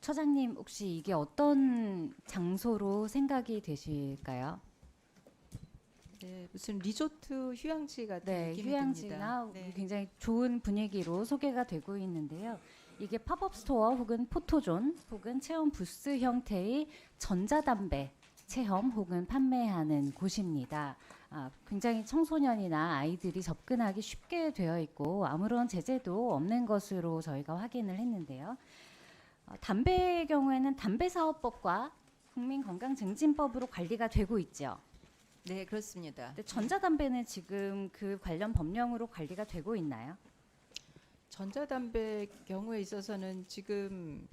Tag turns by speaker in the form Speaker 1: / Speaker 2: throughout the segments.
Speaker 1: 처장님 혹시 이게 어떤 장소로 생각이 되실까요?
Speaker 2: 네, 무슨 리조트 휴양지 같은
Speaker 1: 네,
Speaker 2: 느낌이
Speaker 1: 휴양지나
Speaker 2: 듭니다. 네.
Speaker 1: 굉장히 좋은 분위기로 소개가 되고 있는데요. 이게 팝업 스토어 혹은 포토존 혹은 체험 부스 형태의 전자담배 체험 혹은 판매하는 곳입니다. 굉장히 청소년이나 아이들이 접근하기 쉽게 되어 있고 아무런 제재도 없는 것으로 저희가 확인을 했는데요. 담배의 경우에는 담배사업법과 국민건강증진법으로 관리가 되고 있죠.
Speaker 2: 네, 그렇습니다.
Speaker 1: 근데 전자담배는 지금 그 관련 법령으로 관리가 되고 있나요?
Speaker 2: 전자담배 경우에 있어서는 지금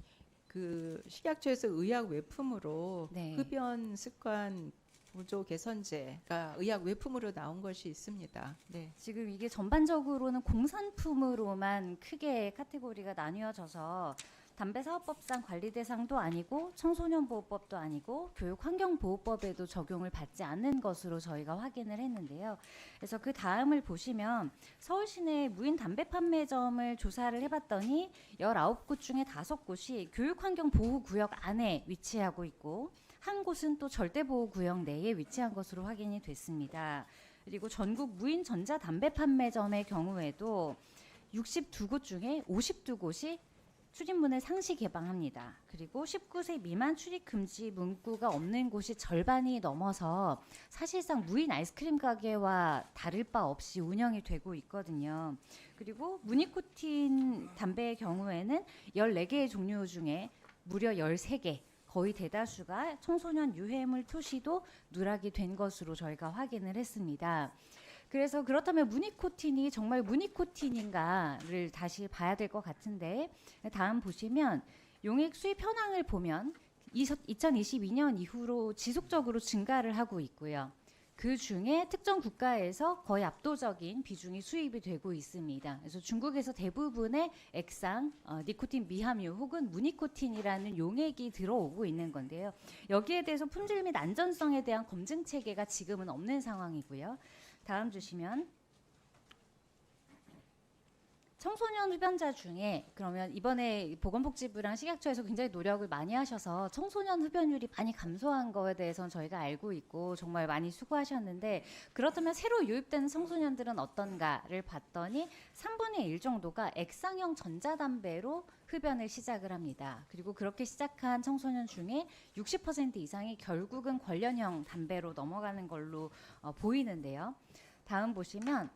Speaker 2: 그 식약처에서 의약 외품으로
Speaker 1: 네.
Speaker 2: 흡연 습관 보조 개선제가 의약 외품으로 나온 것이 있습니다. 네.
Speaker 1: 지금 이게 전반적으로는 공산품으로만 크게 카테고리가 나뉘어져서 담배사업법상 관리 대상도 아니고 청소년보호법도 아니고 교육환경보호법에도 적용을 받지 않는 것으로 저희가 확인을 했는데요. 그래서 그 다음을 보시면 서울 시내 무인 담배 판매점을 조사를 해봤더니 19곳 중에 5곳이 교육환경보호구역 안에 위치하고 있고 한 곳은 또 절대보호구역 내에 위치한 것으로 확인이 됐습니다. 그리고 전국 무인 전자담배 판매점의 경우에도 62곳 중에 52곳이 출입문을 상시 개방합니다. 그리고 19세 미만 출입 금지 문구가 없는 곳이 절반이 넘어서 사실상 무인 아이스크림 가게와 다를 바 없이 운영이 되고 있거든요. 그리고 무니코틴 담배의 경우에는 14개의 종류 중에 무려 13개, 거의 대다수가 청소년 유해물 표시도 누락이 된 것으로 저희가 확인을 했습니다. 그래서 그렇다면 무니코틴이 정말 무니코틴인가를 다시 봐야 될 것 같은데 다음 보시면 용액 수입 현황을 보면 2022년 이후로 지속적으로 증가를 하고 있고요. 그 중에 특정 국가에서 거의 압도적인 비중이 수입이 되고 있습니다. 그래서 중국에서 대부분의 액상, 니코틴 미함유 혹은 무니코틴이라는 용액이 들어오고 있는 건데요. 여기에 대해서 품질 및 안전성에 대한 검증 체계가 지금은 없는 상황이고요. 다음 주시면 청소년 흡연자 중에 그러면 이번에 보건복지부랑 식약처에서 굉장히 노력을 많이 하셔서 청소년 흡연율이 많이 감소한 거에 대해서는 저희가 알고 있고 정말 많이 수고하셨는데 그렇다면 새로 유입된 청소년들은 어떤가를 봤더니 3분의 1 정도가 액상형 전자담배로 흡연을 시작을 합니다. 그리고 그렇게 시작한 청소년 중에 60% 이상이 결국은 관련형 담배로 넘어가는 걸로 보이는데요. 다음 보시면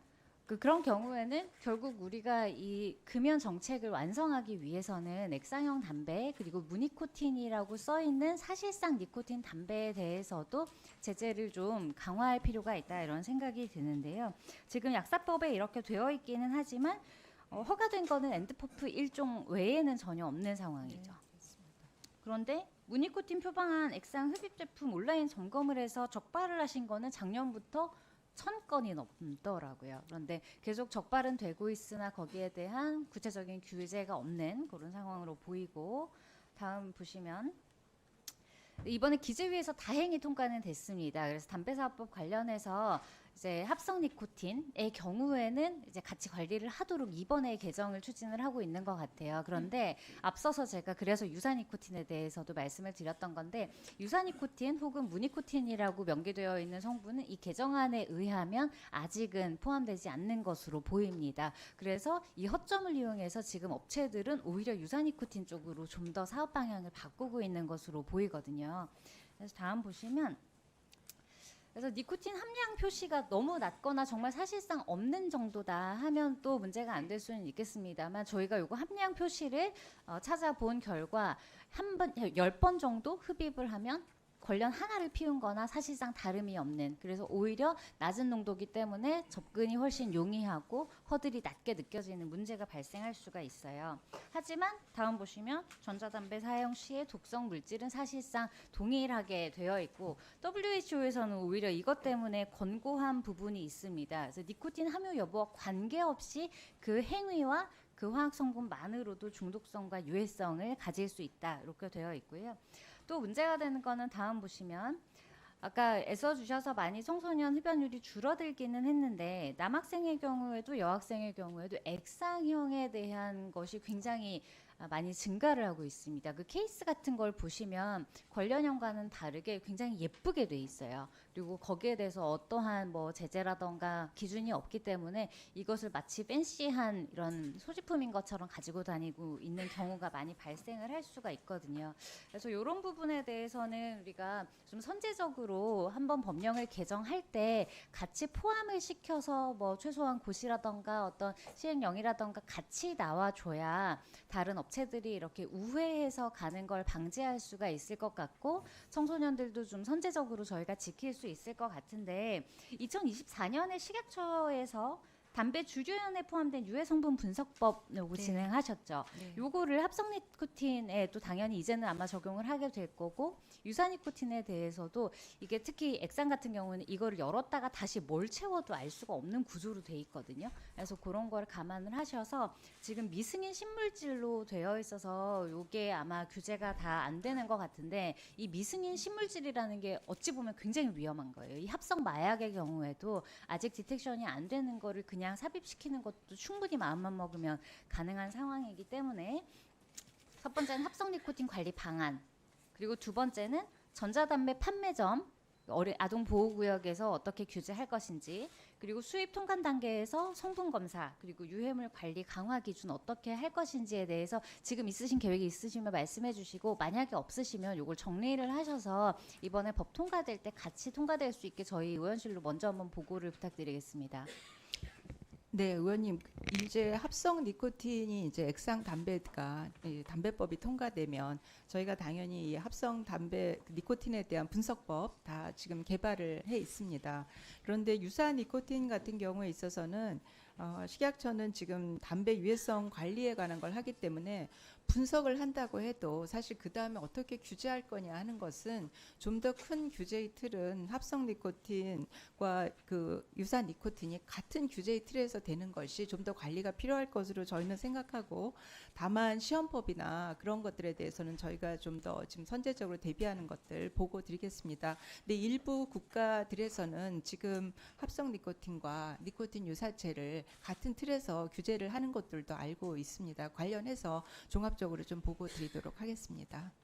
Speaker 1: 그런 경우에는 결국 우리가 이 금연 정책을 완성하기 위해서는 액상형 담배 그리고 무니코틴이라고 써 있는 사실상 니코틴 담배에 대해서도 제재를 좀 강화할 필요가 있다 이런 생각이 드는데요. 지금 약사법에 이렇게 되어 있기는 하지만 허가된 거는 엔드포프 1종 외에는 전혀 없는 상황이죠. 그런데 무니코틴 표방한 액상 흡입 제품 온라인 점검을 해서 적발을 하신 거는 작년부터 1000건이 넘더라고요. 그런데 계속 적발은 되고 있으나 거기에 대한 구체적인 규제가 없는 그런 상황으로 보이고 다음 보시면 이번에 기재위에서 다행히 통과는 됐습니다. 그래서 담배사업법 관련해서 이제 합성 니코틴의 경우에는 이제 같이 관리를 하도록 이번에 개정을 추진을 하고 있는 것 같아요. 그런데 앞서서 제가 그래서 유사 니코틴에 대해서도 말씀을 드렸던 건데 유사 니코틴 혹은 무니코틴이라고 명기되어 있는 성분은 이 개정안에 의하면 아직은 포함되지 않는 것으로 보입니다. 그래서 이 허점을 이용해서 지금 업체들은 오히려 유사 니코틴 쪽으로 좀 더 사업 방향을 바꾸고 있는 것으로 보이거든요. 그래서 다음 보시면 그래서 니코틴 함량 표시가 너무 낮거나 정말 사실상 없는 정도다 하면 또 문제가 안 될 수는 있겠습니다만 저희가 요거 함량 표시를 찾아본 결과 10번 정도 흡입을 하면 관련 하나를 피운 거나 사실상 다름이 없는 그래서 오히려 낮은 농도기 때문에 접근이 훨씬 용이하고 허들이 낮게 느껴지는 문제가 발생할 수가 있어요. 하지만 다음 보시면 전자담배 사용 시의 독성 물질은 사실상 동일하게 되어 있고 WHO에서는 오히려 이것 때문에 권고한 부분이 있습니다. 그래서 니코틴 함유 여부와 관계없이 그 행위와 그 화학 성분만으로도 중독성과 유해성을 가질 수 있다 이렇게 되어 있고요. 또 문제가 되는 거는 다음 보시면 아까 애써 주셔서 많이 청소년 흡연율이 줄어들기는 했는데 남학생의 경우에도 여학생의 경우에도 액상형에 대한 것이 굉장히 많이 증가를 하고 있습니다. 그 케이스 같은 걸 보시면 관련형과는 다르게 굉장히 예쁘게 돼 있어요. 그리고 거기에 대해서 어떠한 뭐 제재라던가 기준이 없기 때문에 이것을 마치 팬시한 이런 소지품인 것처럼 가지고 다니고 있는 경우가 많이 발생을 할 수가 있거든요. 그래서 이런 부분에 대해서는 우리가 좀 선제적으로 한번 법령을 개정할 때 같이 포함을 시켜서 뭐 최소한 고시라던가 어떤 시행령이라던가 같이 나와줘야 다른 업체들이 이렇게 우회해서 가는 걸 방지할 수가 있을 것 같고 청소년들도 좀 선제적으로 저희가 지킬 수 있을 것 같은데 2024년에 식약처에서 담배 주류연에 포함된 유해 성분 분석법 요거
Speaker 2: 네.
Speaker 1: 진행하셨죠.
Speaker 2: 네.
Speaker 1: 요거를 합성 니코틴에 또 당연히 이제는 아마 적용을 하게 될 거고 유사 니코틴에 대해서도 이게 특히 액상 같은 경우는 이거를 열었다가 다시 뭘 채워도 알 수가 없는 구조로 돼 있거든요. 그래서 그런 걸 감안을 하셔서 지금 미승인 신물질로 되어 있어서 요게 아마 규제가 다 안 되는 것 같은데 이 미승인 신물질이라는 게 어찌 보면 굉장히 위험한 거예요. 이 합성 마약의 경우에도 아직 디텍션이 안 되는 거를 그냥 삽입시키는 것도 충분히 마음만 먹으면 가능한 상황이기 때문에 첫 번째는 합성 니코틴 관리 방안, 그리고 두 번째는 전자담배 판매점 아동 보호구역에서 어떻게 규제할 것인지, 그리고 수입 통관 단계에서 성분 검사, 그리고 유해물 관리 강화 기준 어떻게 할 것인지에 대해서 지금 있으신 계획이 있으시면 말씀해 주시고 만약에 없으시면 이걸 정리를 하셔서 이번에 법 통과될 때 같이 통과될 수 있게 저희 의원실로 먼저 한번 보고를 부탁드리겠습니다.
Speaker 2: 네, 의원님, 이제 합성 니코틴이 이제 액상 담배가 이 담배법이 통과되면 저희가 당연히 이 합성 담배 니코틴에 대한 분석법 다 지금 개발을 해 있습니다. 그런데 유사 니코틴 같은 경우에 있어서는 식약처는 지금 담배 유해성 관리에 관한 걸 하기 때문에 분석을 한다고 해도 사실 그 다음에 어떻게 규제할 거냐 하는 것은 좀 더 큰 규제의 틀은 합성 니코틴과 그 유사 니코틴이 같은 규제의 틀에서 되는 것이 좀 더 관리가 필요할 것으로 저희는 생각하고, 다만 시험법이나 그런 것들에 대해서는 저희가 좀 더 지금 선제적으로 대비하는 것들 보고 드리겠습니다. 근데 일부 국가들에서는 지금 합성 니코틴과 니코틴 유사체를 같은 틀에서 규제를 하는 것들도 알고 있습니다. 관련해서 종합적으로 좀 보고 드리도록 하겠습니다.